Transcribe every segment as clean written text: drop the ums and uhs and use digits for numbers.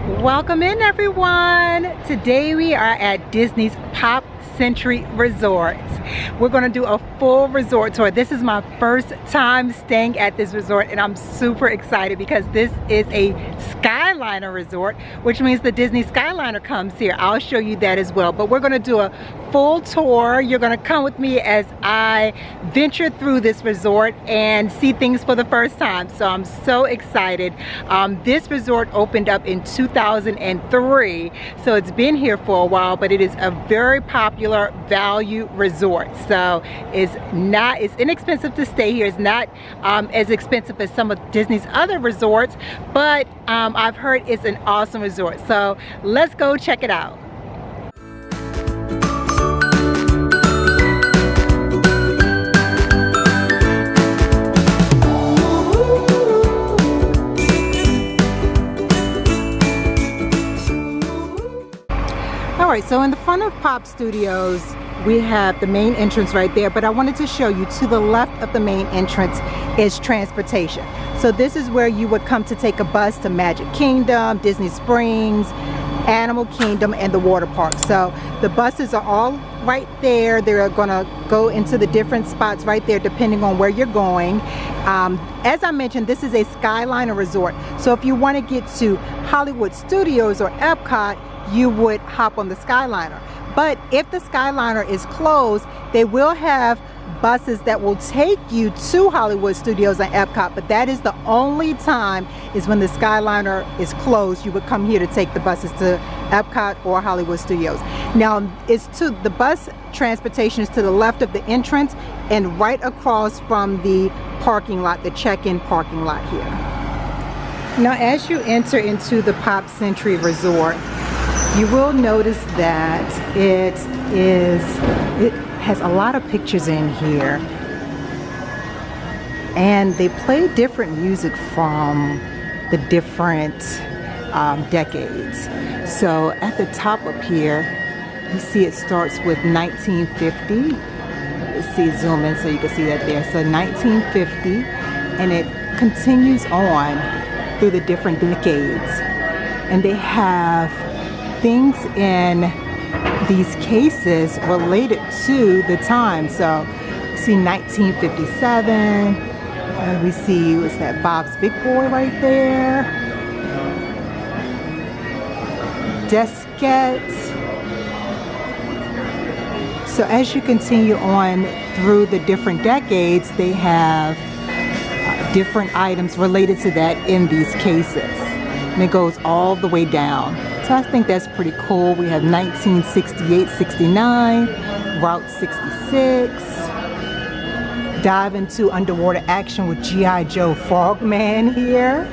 Welcome in, everyone. Today we are at Disney's Pop Century Resorts. We're going to do a full resort tour. This is my first time staying at this resort and I'm super excited because this is a Skyliner resort, which means the Disney Skyliner comes here. I'll show you that as well, but we're going to do a full tour. You're going to come with me as I venture through this resort and see things for the first time. So I'm so excited. This resort opened up in 2003, so it's been here for a while, but it is a very popular value resort. So it's inexpensive to stay here. It's not as expensive as some of Disney's other resorts, but I've heard it's an awesome resort. So let's go check it out. All right, so in the front of Pop Studios, we have the main entrance right there, but I wanted to show you to the left of the main entrance is transportation. So this is where you would come to take a bus to Magic Kingdom, Disney Springs, Animal Kingdom, and the water park. So the buses are all right there. They're gonna go into the different spots right there depending on where you're going. As I mentioned, this is a Skyliner resort. So if you want to get to Hollywood Studios or Epcot, you would hop on the Skyliner. But if the Skyliner is closed, they will have buses that will take you to Hollywood Studios and Epcot, but that is the only time is when the Skyliner is closed. You would come here to take the buses to Epcot or Hollywood Studios. Now, the bus transportation is to the left of the entrance and right across from the parking lot, the check-in parking lot here. Now, as you enter into the Pop Century Resort, you will notice that it has a lot of pictures in here, and they play different music from the different decades. So at the top up here, you see it starts with 1950. Let's see, zoom in so you can see that there. So 1950, and it continues on through the different decades, and they have things in these cases related to the time. So you see 1957, and we see, what's that, Bob's Big Boy right there, Desquette. So as you continue on through the different decades, they have different items related to that in these cases, and it goes all the way down. So I think that's pretty cool. We have 1968, 69, Route 66, dive into underwater action with G.I. Joe Frogman here.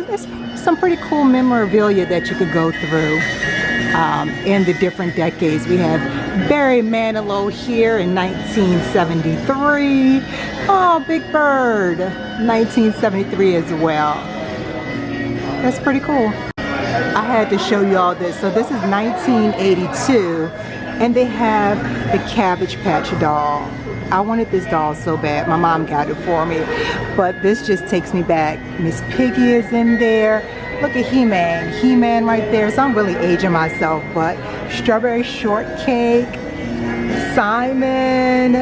It's some pretty cool memorabilia that you could go through in the different decades. We have Barry Manilow here in 1973. Oh, Big Bird, 1973 as well. That's pretty cool. I had to show you all this. So this is 1982, and they have the Cabbage Patch doll. I wanted this doll so bad. My mom got it for me, but this just takes me back. Miss Piggy is in there. Look at He-Man right there. So I'm really aging myself, but Strawberry Shortcake, Simon,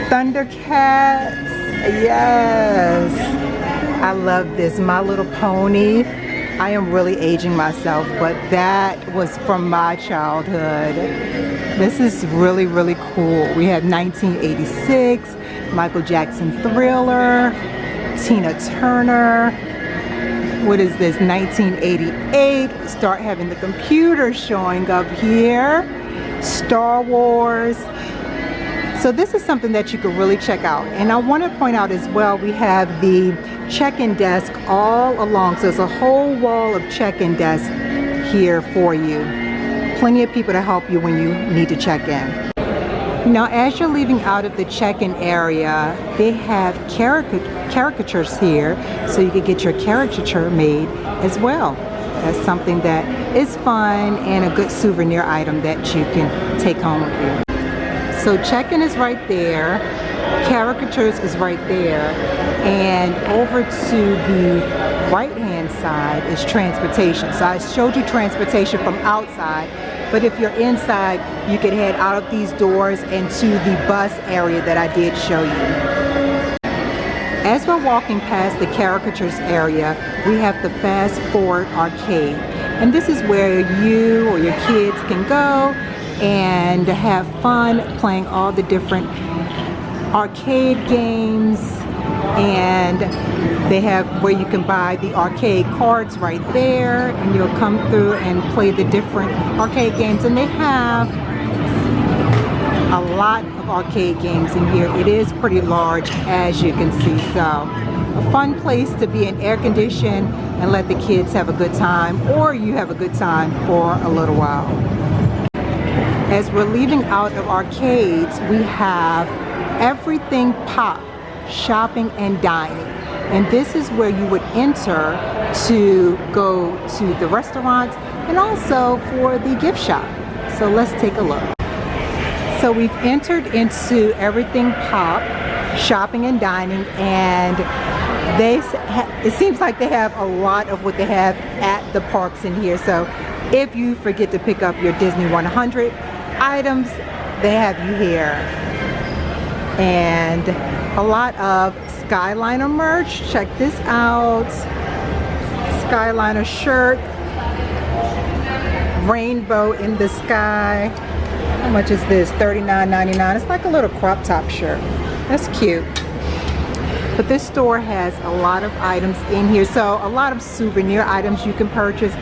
Thundercats, yes. I love this, My Little Pony. I am really aging myself, but that was from my childhood. This is really, really cool. We have 1986, Michael Jackson Thriller, Tina Turner. What is this, 1988? Start having the computer showing up here. Star Wars. So this is something that you could really check out. And I want to point out as well, we have the check-in desk all along. So there's a whole wall of check-in desks here for you. Plenty of people to help you when you need to check in. Now, as you're leaving out of the check-in area, they have caricatures here, so you can get your caricature made as well. That's something that is fun and a good souvenir item that you can take home with you. So check-in is right there, caricatures is right there, and over to the right-hand side is transportation. So I showed you transportation from outside, but if you're inside, you could head out of these doors into the bus area that I did show you. As we're walking past the caricatures area, we have the Fast Forward Arcade. And this is where you or your kids can go and have fun playing all the different arcade games, and they have where you can buy the arcade cards right there, and you'll come through and play the different arcade games. And they have a lot of arcade games in here. It is pretty large, as you can see. So a fun place to be in air conditioned and let the kids have a good time, or you have a good time for a little while. As we're leaving out of arcades, we have Everything Pop, shopping and dining. And this is where you would enter to go to the restaurants and also for the gift shop. So let's take a look. So we've entered into Everything Pop, shopping and dining, and it seems like they have a lot of what they have at the parks in here. So if you forget to pick up your Disney 100 items, they have you here. And a lot of Skyliner merch. Check this out. Skyliner shirt. Rainbow in the sky. How much is this? $39.99. It's like a little crop top shirt. That's cute. But this store has a lot of items in here. So a lot of souvenir items you can purchase.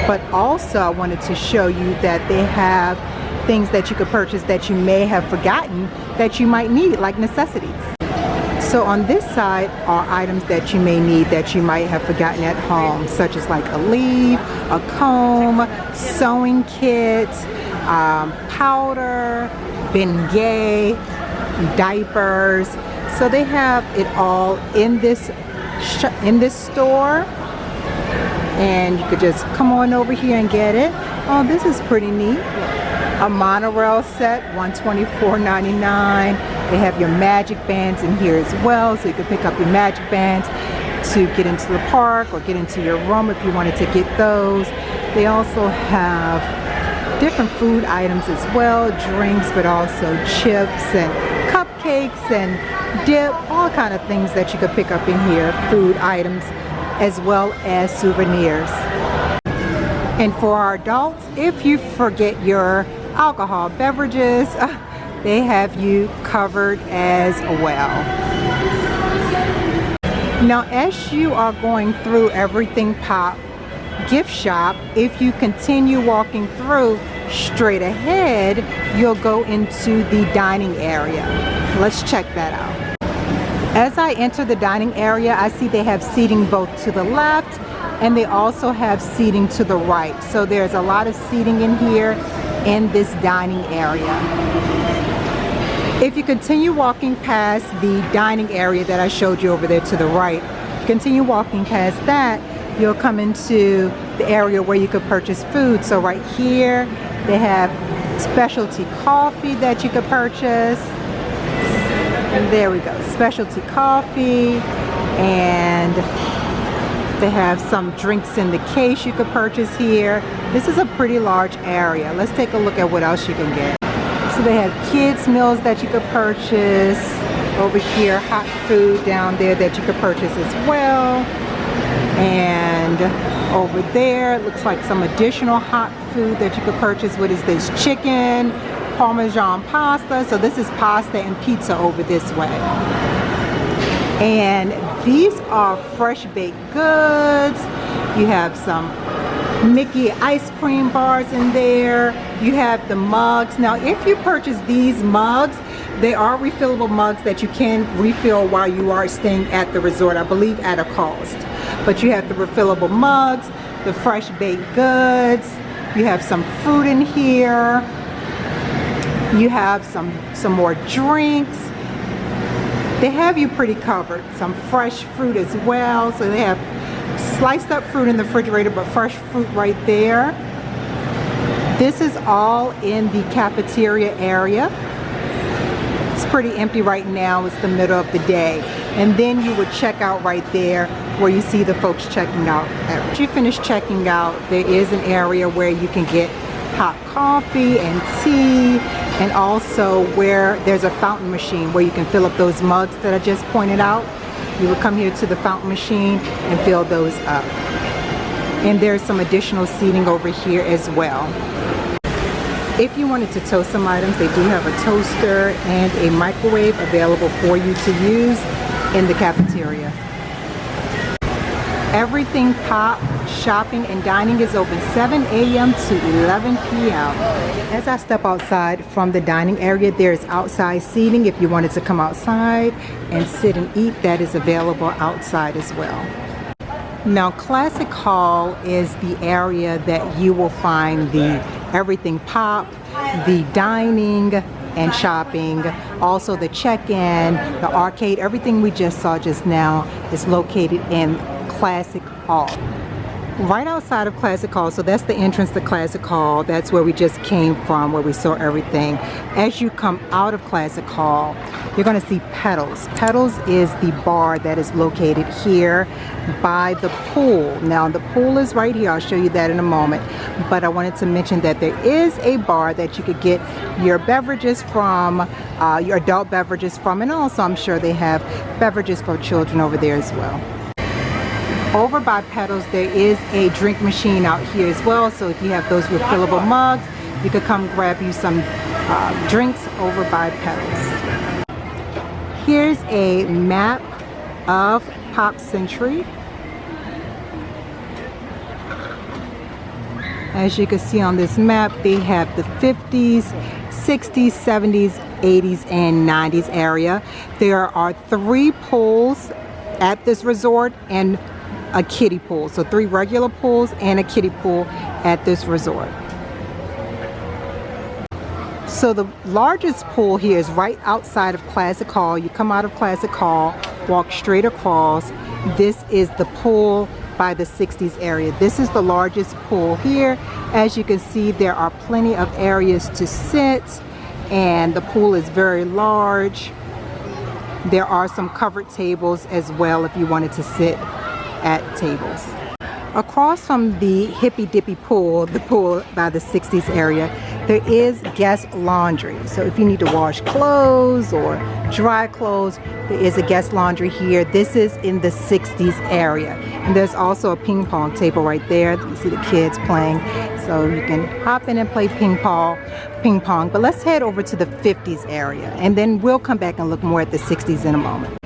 But also I wanted to show you that they have things that you could purchase that you may have forgotten that you might need, like necessities. So on this side are items that you may need that you might have forgotten at home, such as like a leaf, a comb, sewing kit, powder, Bengay, diapers. So they have it all in this store, and you could just come on over here and get it. Oh, this is pretty neat. A monorail set, $124.99. They have your magic bands in here as well, so you can pick up your magic bands to get into the park or get into your room if you wanted to get those. They also have different food items as well, drinks, but also chips and cupcakes and dip, all kind of things that you could pick up in here, food items as well as souvenirs. And for our adults, if you forget your alcohol beverages, they have you covered as well. Now, as you are going through Everything Pop gift shop, if you continue walking through straight ahead, you'll go into the dining area. Let's check that out. As I enter the dining area, I see they have seating both to the left and they also have seating to the right. So there's a lot of seating in here in this dining area. If you continue walking past the dining area that I showed you over there to the right, continue walking past that, you'll come into the area where you could purchase food. So right here, they have specialty coffee that you could purchase. And there we go, specialty coffee. And they have some drinks in the case you could purchase here. This is a pretty large area. Let's take a look at what else you can get. So they have kids meals that you could purchase. Over here, hot food down there that you could purchase as well. And over there, it looks like some additional hot food that you could purchase. What is this? Chicken, Parmesan pasta. So this is pasta and pizza over this way. And these are fresh baked goods. You have some Mickey ice cream bars in there. You have the mugs. Now, if you purchase these mugs, they are refillable mugs that you can refill while you are staying at the resort, I believe at a cost. But you have the refillable mugs, the fresh baked goods. You have some fruit in here. You have some more drinks. They have you pretty covered. Some fresh fruit as well. So they have sliced up fruit in the refrigerator, but fresh fruit right there. This is all in the cafeteria area. It's pretty empty right now. It's the middle of the day. And then you would check out right there where you see the folks checking out. After you finish checking out, there is an area where you can get hot coffee and tea, and also where there's a fountain machine where you can fill up those mugs that I just pointed out. You would come here to the fountain machine and fill those up. And there's some additional seating over here as well. If you wanted to toast some items, they do have a toaster and a microwave available for you to use in the cafeteria. Everything Pop shopping and dining is open 7 a.m. to 11 p.m. As I step outside from the dining area, there's outside seating. If you wanted to come outside and sit and eat, that is available outside as well. Now, Classic Hall is the area that you will find the Everything Pop, the dining and shopping, also the check-in, the arcade. Everything we just saw just now is located in Classic Hall. Right outside of Classic Hall, so that's the entrance to Classic Hall. That's where we just came from, where we saw everything. As you come out of Classic Hall, you're going to see Petals. Petals is the bar that is located here by the pool. Now, the pool is right here. I'll show you that in a moment. But I wanted to mention that there is a bar that you could get your beverages from, your adult beverages from, and also I'm sure they have beverages for children over there as well. Over by Petals, there is a drink machine out here as well. So if you have those refillable mugs, you could come grab you some drinks over by Petals. Here's a map of Pop Century. As you can see on this map, they have the 50s, 60s, 70s, 80s, and 90s area. There are 3 pools at this resort and a kiddie pool. So 3 regular pools and a kiddie pool at this resort. So the largest pool here is right outside of Classic Hall. You come out of Classic Hall, walk straight across. This is the pool by the 60s area. This is the largest pool here. As you can see, there are plenty of areas to sit, and the pool is very large. There are some covered tables as well if you wanted to sit at tables. Across from the Hippy Dippy pool, the pool by the 60s area, there is guest laundry. So if you need to wash clothes or dry clothes, there is a guest laundry here. This is in the 60s area. And there's also a ping pong table right there. You see the kids playing. So you can hop in and play ping pong. But let's head over to the 50s area, and then we'll come back and look more at the 60s in a moment.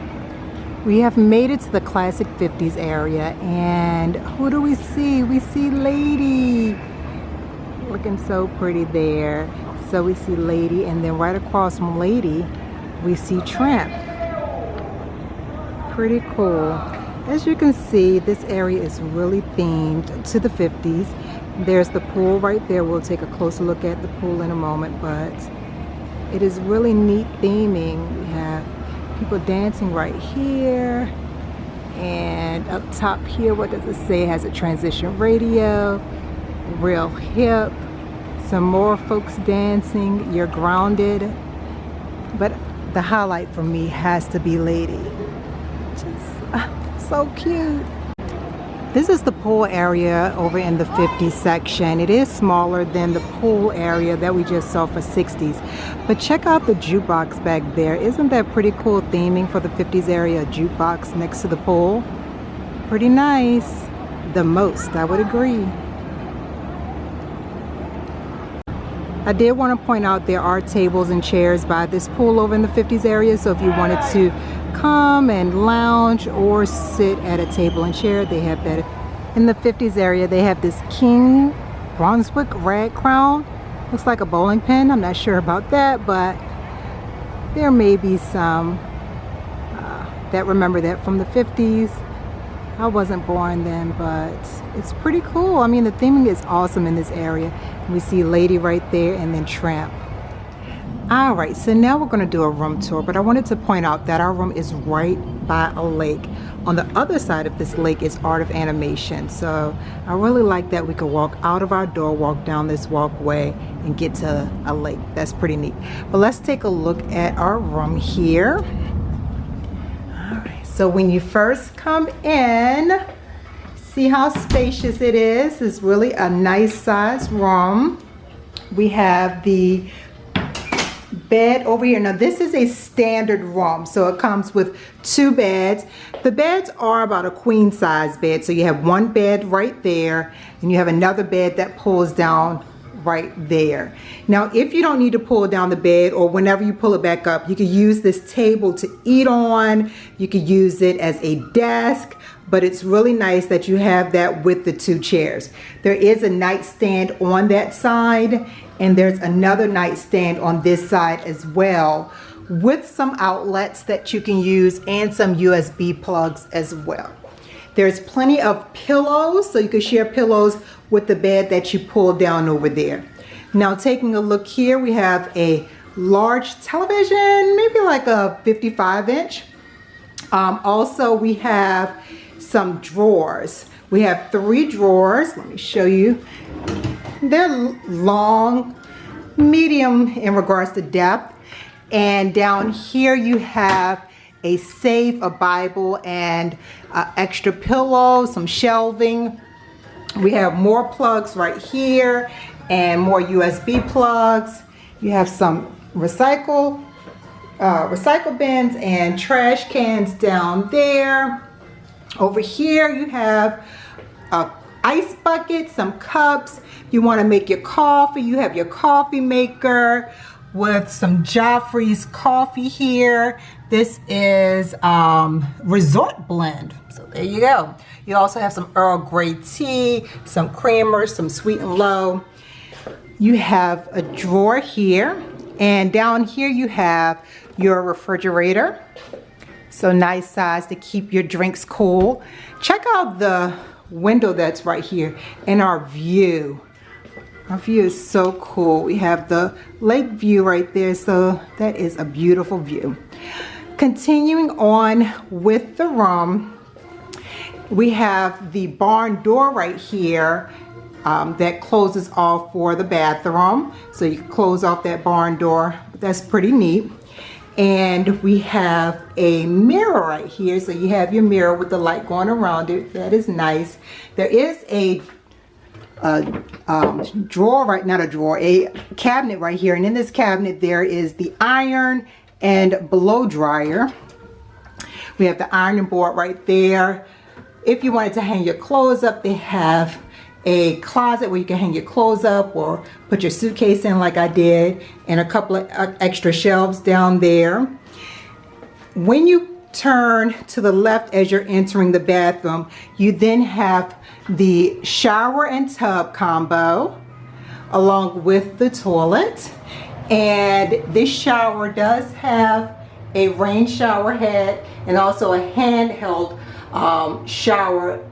We have made it to the classic 50s area, and who do we see? We see Lady, looking so pretty there. So we see Lady, and then right across from Lady, we see Tramp. Pretty cool. As you can see, this area is really themed to the 50s. There's the pool right there. We'll take a closer look at the pool in a moment, but it is really neat theming. We have people dancing right here, and up top here, what does it say? It has a transition radio, real hip, some more folks dancing. You're grounded, but the highlight for me has to be Lady. Just so cute. This is the pool area over in the 50s section. It is smaller than the pool area that we just saw for 60s. But check out the jukebox back there. Isn't that pretty cool theming for the 50s area? A jukebox next to the pool. Pretty nice. The most, I would agree. I did want to point out there are tables and chairs by this pool over in the 50s area. So if you wanted to come and lounge or sit at a table and chair, they have that. In the 50s area, they have this King Brunswick rag crown. Looks like a bowling pin. I'm not sure about that, but there may be some that remember that from the 50s. I wasn't born then, but it's pretty cool. I mean, the theming is awesome in this area. We see Lady right there, and then Tramp. All right, so now we're going to do a room tour, but I wanted to point out that our room is right by a lake. On the other side of this lake is Art of Animation. So I really like that we could walk out of our door, walk down this walkway, and get to a lake. That's pretty neat. But let's take a look at our room here. All right, So when you first come in, see how spacious it is. It's really a nice size room. We have the bed over here. Now this is a standard room, so it comes with 2 beds. The beds are about a queen size bed, so you have 1 bed right there and you have another bed that pulls down right there. Now if you don't need to pull down the bed, or whenever you pull it back up, you can use this table to eat on. You could use it as a desk, but it's really nice that you have that with the 2 chairs. There is a nightstand on that side, and there's another nightstand on this side as well, with some outlets that you can use and some USB plugs as well. There's plenty of pillows, so you can share pillows with the bed that you pull down over there. Now taking a look here, we have a large television, maybe like a 55-inch. Also we have some drawers. We have 3 drawers. Let me show you. They're long, medium in regards to depth. And down here you have a safe, a Bible, and extra pillows, some shelving. We have more plugs right here and more USB plugs. You have some recycle bins and trash cans down there. Over here you have a ice bucket, some cups. You want to make your coffee, you have your coffee maker with some Joffrey's coffee here. This is Resort Blend, so there you go. You also have some Earl Grey tea, some creamers, some Sweet and Low. You have a drawer here, and down here you have your refrigerator. So nice size to keep your drinks cool. Check out the window that's right here and our view. Our view is so cool. We have the lake view right there, so that is a beautiful view. Continuing on with the room, we have the barn door right here that closes off for the bathroom. So you can close off that barn door. That's pretty neat. And we have a mirror right here. So you have your mirror with the light going around it. That is nice. There is a drawer, right, not a drawer, a cabinet right here. And in this cabinet there is the iron and blow dryer. We have the ironing board right there. If you wanted to hang your clothes up, they have a closet where you can hang your clothes up or put your suitcase in like I did, and a couple of extra shelves down there. When you turn to the left as you're entering the bathroom, you then have the shower and tub combo along with the toilet. And this shower does have a rain shower head and also a handheld shower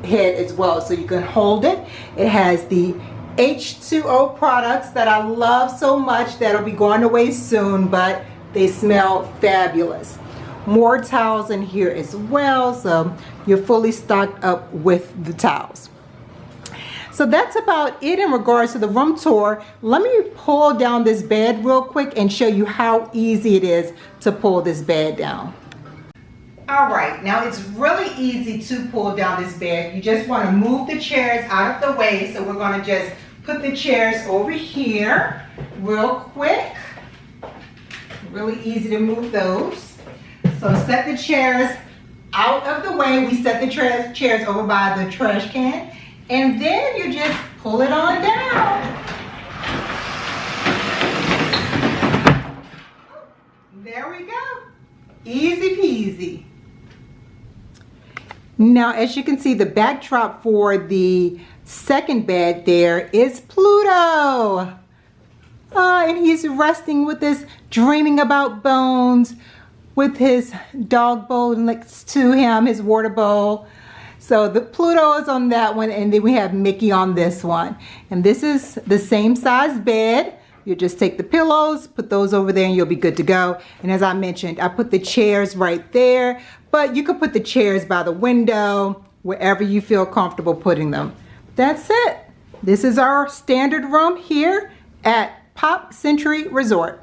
head as well, so you can hold it. It has the H2O products that I love so much that'll be going away soon, but they smell fabulous. More towels in here as well, so you're fully stocked up with the towels. So that's about it in regards to the room tour. Let me pull down this bed real quick and show you how easy it is to pull this bed down. All right, now it's really easy to pull down this bed. You just want to move the chairs out of the way. So we're going to just put the chairs over here real quick. Really easy to move those. So set the chairs out of the way. We set the chairs over by the trash can. And then you just pull it on down. There we go. Easy peasy. Now, as you can see, the backdrop for the second bed there is Pluto. And he's resting with this, dreaming about bones, with his dog bowl next to him, his water bowl. So the Pluto is on that one, and then we have Mickey on this one. And this is the same size bed. You just take the pillows, put those over there, and you'll be good to go. And as I mentioned, I put the chairs right there, but you could put the chairs by the window, wherever you feel comfortable putting them. That's it. This is our standard room here at Pop Century Resort.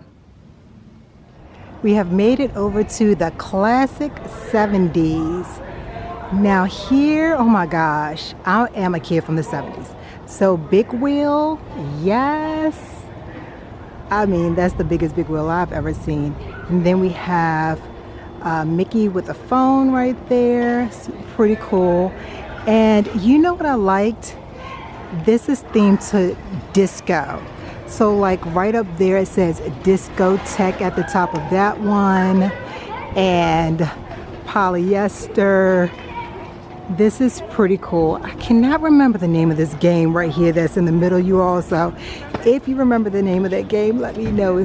We have made it over to the classic 70s. Now here, oh my gosh, I am a kid from the 70s. So big wheel, yes. I mean, that's the biggest big wheel I've ever seen. And then we have Mickey with a phone right there. It's pretty cool. And you know what I liked? This is themed to disco. So like right up there it says discotheque at the top of that one. And polyester. This is pretty cool. I cannot remember the name of this game right here that's in the middle, you all. So if you remember the name of that game, let me know.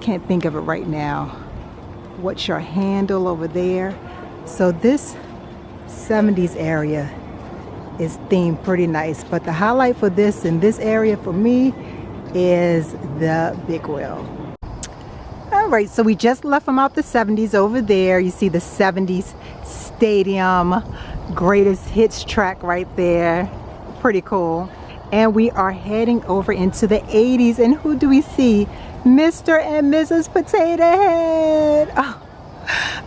Can't think of it right now. What's your handle over there? So this 70s area is themed pretty nice. But the highlight for this in this area for me is the big wheel. All right, so we just left from out the 70s over there. You see the 70s stadium, greatest hits track right there. Pretty cool. And we are heading over into the 80s. And who do we see? Mr. and Mrs. Potato Head. Oh,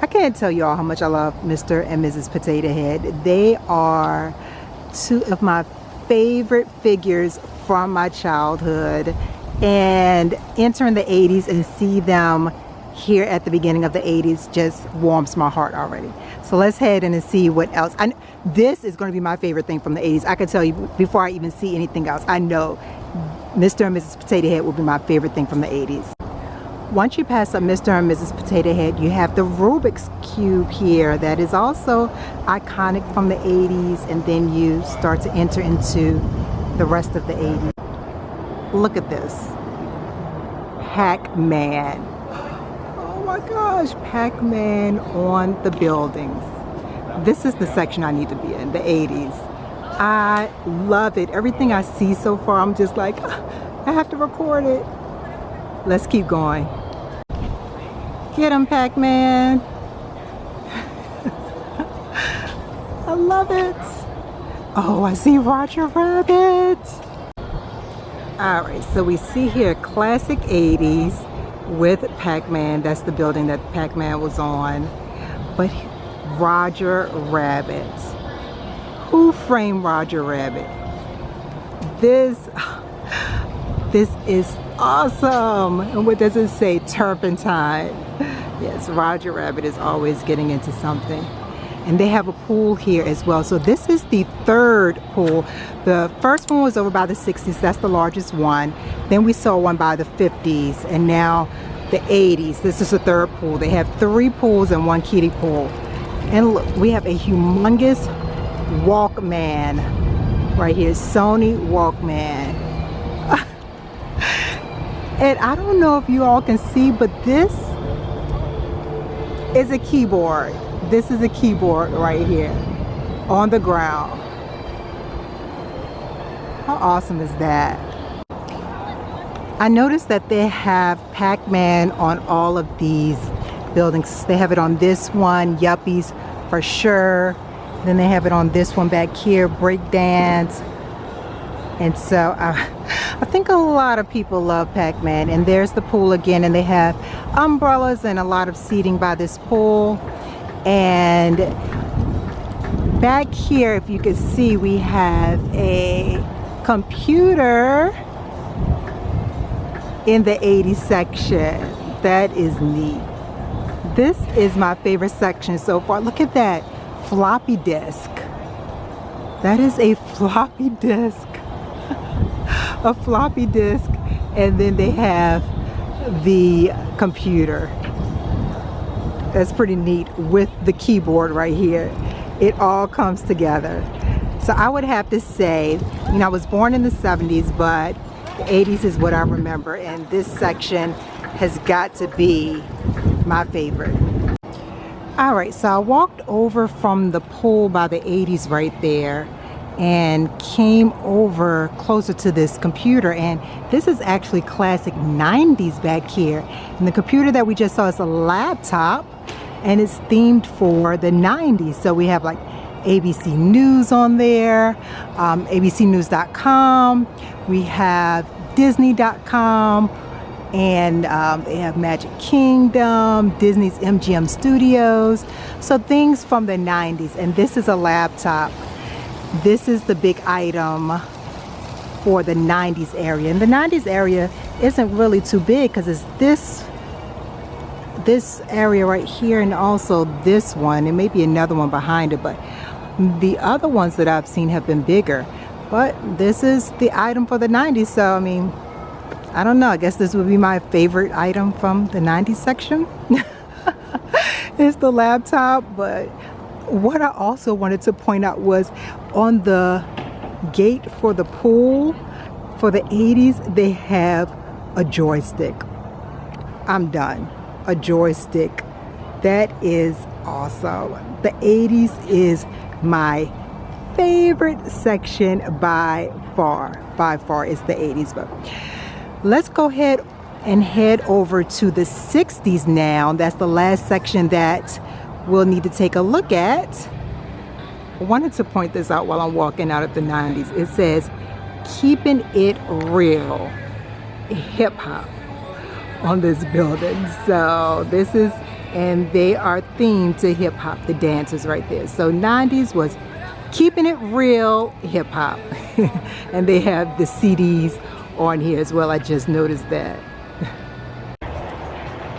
I can't tell you all how much I love Mr. and Mrs. Potato Head. They are two of my favorite figures from my childhood. And entering the 80s and see them here at the beginning of the 80s just warms my heart already. So let's head in and see what else. This is going to be my favorite thing from the 80s. I can tell you before I even see anything else. I know Mr. and Mrs. Potato Head will be my favorite thing from the 80s. Once you pass up Mr. and Mrs. Potato Head, you have the Rubik's Cube here that is also iconic from the 80s, and then you start to enter into the rest of the 80s. Look at this. Pac-Man. Oh my gosh, Pac-Man on the buildings. This is the section I need to be in, the 80s. I love it. Everything I see so far, I'm just like, I have to record it. Let's keep going. Get him, Pac-Man. I love it. Oh, I see Roger Rabbit. All right, so we see here classic 80s with Pac-Man. That's the building that Pac-Man was on. But Roger Rabbit. Who framed Roger Rabbit? This is awesome. And what does it say? Turpentine. Yes, Roger Rabbit is always getting into something. And they have a pool here as well. So this is the third pool. The first one was over by the 60s. That's the largest one. Then we saw one by the 50s. And now the 80s. This is the third pool. They have 3 pools and 1 kiddie pool. And look, we have a humongous Walkman right here. Sony Walkman. And I don't know if you all can see, but this is a keyboard. This is a keyboard right here on the ground. How awesome is that? I noticed that they have Pac-Man on all of these buildings. They have it on this one, Yuppies for sure. Then they have it on this one back here, Breakdance. And so I think a lot of people love Pac-Man. And there's the pool again, and they have umbrellas and a lot of seating by this pool. And back here, if you can see, we have a computer in the 80s section. That is neat. This is my favorite section so far. Look at that floppy disk. That is a floppy disk. A floppy disk. And then they have the computer. That's pretty neat with the keyboard right here. It all comes together. So I would have to say, you know, I was born in the 70s, but the 80s is what I remember. And this section has got to be my favorite. All right, so I walked over from the pool by the 80s right there and came over closer to this computer, and this is actually classic 90s back here. And the computer that we just saw is a laptop, and it's themed for the 90s. So we have like ABC News on there, abcnews.com, we have disney.com, And they have Magic Kingdom, Disney's MGM Studios, so things from the 90s. And this is a laptop. This is the big item for the 90s area. And the 90s area isn't really too big because it's this area right here and also this one. There may be another one behind it, but the other ones that I've seen have been bigger. But this is the item for the 90s, so I mean, I don't know, I guess this would be my favorite item from the 90s section. It's the laptop. But what I also wanted to point out was on the gate for the pool for the 80s, they have a joystick. I'm done. A joystick. That is awesome. The 80s is my favorite section by far. By far, it's the 80s. But let's go ahead and head over to the 60s now. That's the last section that we'll need to take a look at. I wanted to point this out while I'm walking out of the 90s. It says, keeping it real, hip hop on this building. So this is, and they are themed to hip hop, the dancers right there. So 90s was keeping it real, hip hop. And they have the CDs on here as well. I just noticed that.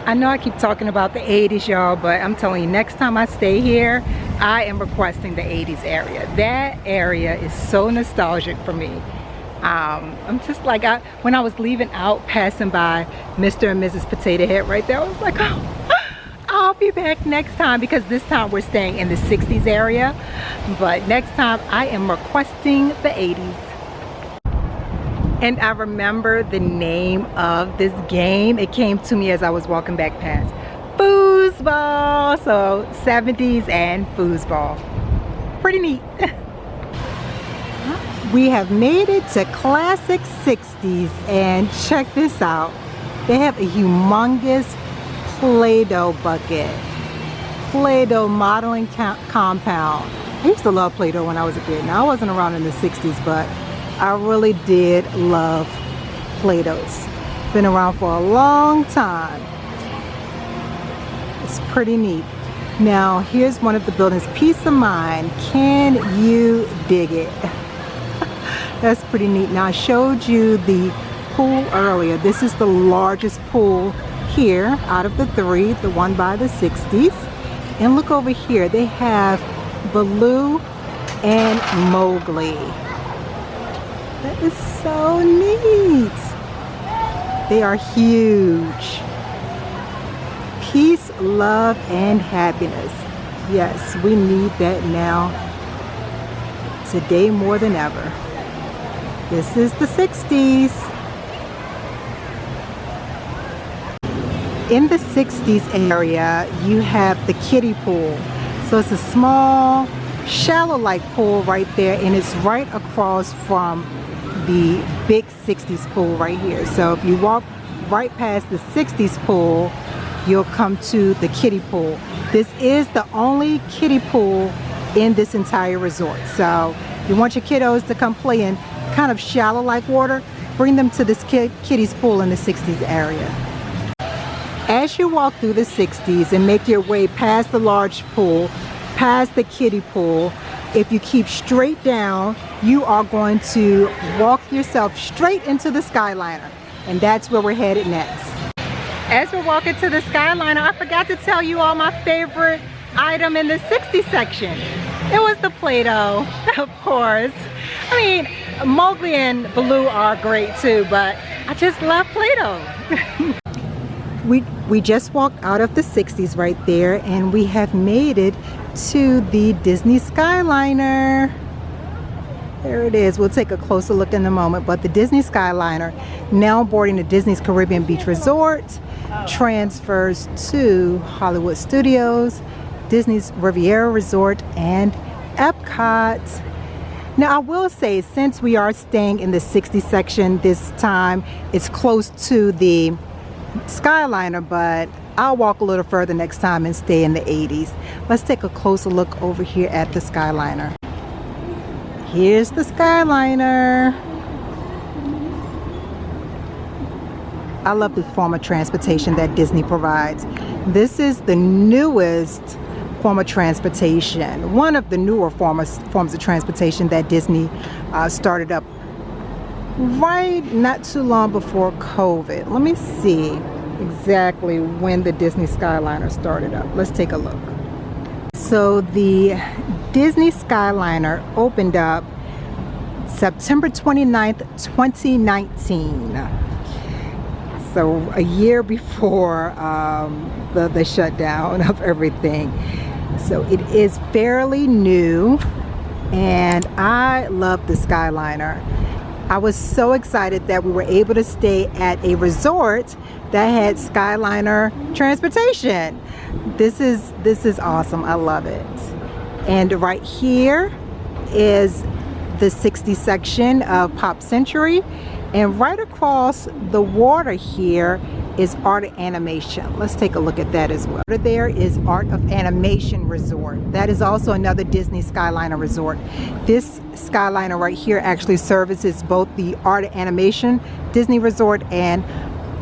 I know I keep talking about the 80s, y'all, but I'm telling you, next time I stay here, I am requesting the 80s area. That area is so nostalgic for me. I'm just like, when I was leaving out, passing by Mr. and Mrs. Potato Head right there, I was like, oh, I'll be back next time, because this time we're staying in the 60s area. But next time I am requesting the 80s. And I remember the name of this game. It came to me as I was walking back past. Foosball. So 70s and foosball. Pretty neat. We have made it to classic 60s, and check this out. They have a humongous Play-Doh bucket. Play-Doh modeling compound. I used to love Play-Doh when I was a kid. Now I wasn't around in the 60s, but I really did love Play-Dohs. Been around for a long time. It's pretty neat. Now here's one of the buildings. Peace of Mind. Can you dig it? That's pretty neat. Now I showed you the pool earlier. This is the largest pool here out of the three, the one by the 60s. And look over here. They have Baloo and Mowgli. That is so neat. They are huge. Peace, love, and happiness. Yes, we need that now. Today more than ever. This is the 60s. In the 60s area, you have the kiddie pool. So it's a small, shallow-like pool right there, and it's right across from the big 60s pool right here. So if you walk right past the 60s pool, you'll come to the kiddie pool. This is the only kiddie pool in this entire resort. So you want your kiddos to come play in kind of shallow like water, bring them to this kiddies pool in the 60s area. As you walk through the 60s and make your way past the large pool, past the kiddie pool, if you keep straight down, you are going to walk yourself straight into the Skyliner, and that's where we're headed next. As we're walking to the Skyliner, I forgot to tell you all my favorite item in the 60s section. It was the Play-Doh, of course. I mean, Mowgli and Baloo are great too, but I just love Play-Doh. We just walked out of the 60s right there, and we have made it to the Disney Skyliner. There it is. We'll take a closer look in a moment, but the Disney Skyliner, now boarding the Disney's Caribbean Beach Resort, transfers to Hollywood Studios, Disney's Riviera Resort, and Epcot. Now I will say, since we are staying in the 60s section this time, it's close to the Skyliner, but I'll walk a little further next time and stay in the 80s. Let's take a closer look over here at the Skyliner. Here's the Skyliner. I love the form of transportation that Disney provides. This is the newest form of transportation, one of the newer forms of transportation that Disney started up right not too long before COVID. Let me see exactly when the Disney Skyliner started up. Let's take a look. So the Disney Skyliner opened up September 29th, 2019. So a year before the shutdown of everything. So it is fairly new, and I love the Skyliner. I was so excited that we were able to stay at a resort that had Skyliner transportation. This is awesome. I love it. And right here is the 60 section of Pop Century, and right across the water here is Art of Animation. Let's take a look at that as well. There is Art of Animation Resort. That is also another Disney Skyliner resort. This Skyliner right here actually services both the Art of Animation Disney Resort and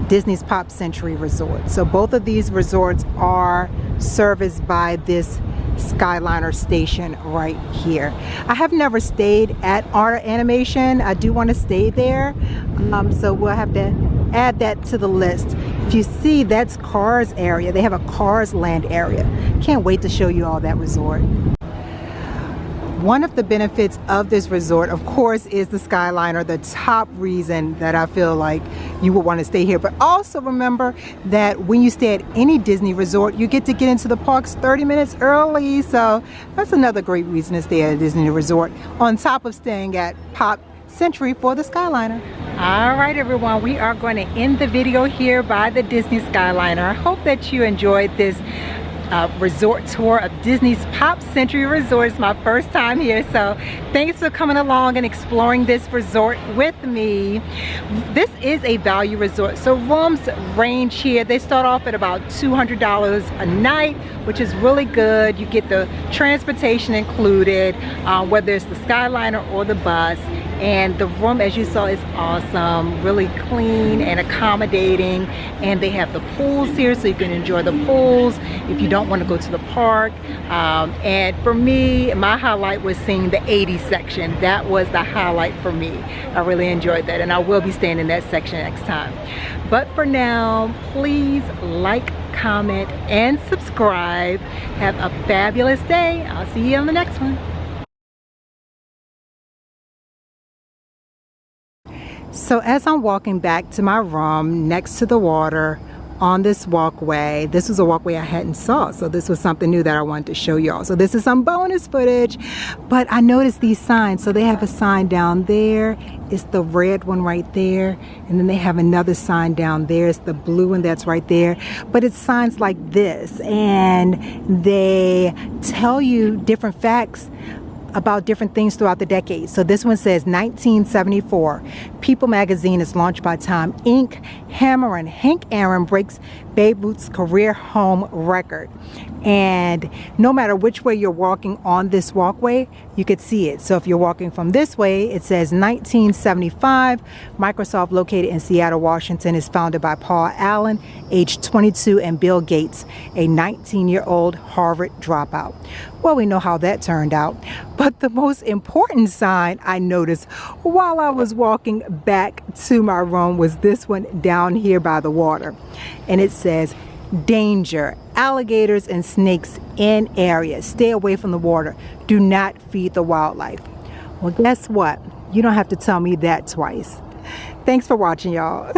Disney's Pop Century Resort. So both of these resorts are serviced by this Skyliner station right here. I have never stayed at Art of Animation. I do want to stay there, so we'll have to add that to the list. If you see, that's Cars area. They have a Cars Land area. Can't wait to show you all that resort. One of the benefits of this resort, of course, is the Skyliner, the top reason that I feel like you would want to stay here. But also remember that when you stay at any Disney resort, you get to get into the parks 30 minutes early. So that's another great reason to stay at a Disney resort, on top of staying at Pop Century for the Skyliner. All right, everyone, we are going to end the video here by the Disney Skyliner. I hope that you enjoyed this resort tour of Disney's Pop Century Resort. It's my first time here, so thanks for coming along and exploring this resort with me. This is a value resort, so rooms range here. They start off at about $200 a night, which is really good. You get the transportation included, whether it's the Skyliner or the bus. And the room, as you saw, is awesome, really clean and accommodating. And they have the pools here, so you can enjoy the pools if you don't want to go to the park. And for me, my highlight was seeing the 80s section. That was the highlight for me. I really enjoyed that, and I will be staying in that section next time. But for now, please like, comment, and subscribe. Have a fabulous day. I'll see you on the next one. So as I'm walking back to my room next to the water on this walkway, this was a walkway I hadn't saw, so this was something new that I wanted to show y'all. So this is some bonus footage, but I noticed these signs. So they have a sign down there, it's the red one right there, and then they have another sign down there, it's the blue one that's right there. But it's signs like this, and they tell you different facts about different things throughout the decades. So this one says 1974, People magazine is launched by Time Inc. Hammerin' Hank Aaron breaks Babe Ruth's career home record. And no matter which way you're walking on this walkway, you could see it. So if you're walking from this way, it says 1975, Microsoft, located in Seattle, Washington, is founded by Paul Allen, age 22, and Bill Gates, a 19-year-old Harvard dropout. Well, we know how that turned out. But the most important sign I noticed while I was walking back to my room was this one down here by the water. And it says, danger, alligators and snakes in area. Stay away from the water. Do not feed the wildlife. Well, guess what? You don't have to tell me that twice. Thanks for watching, y'all.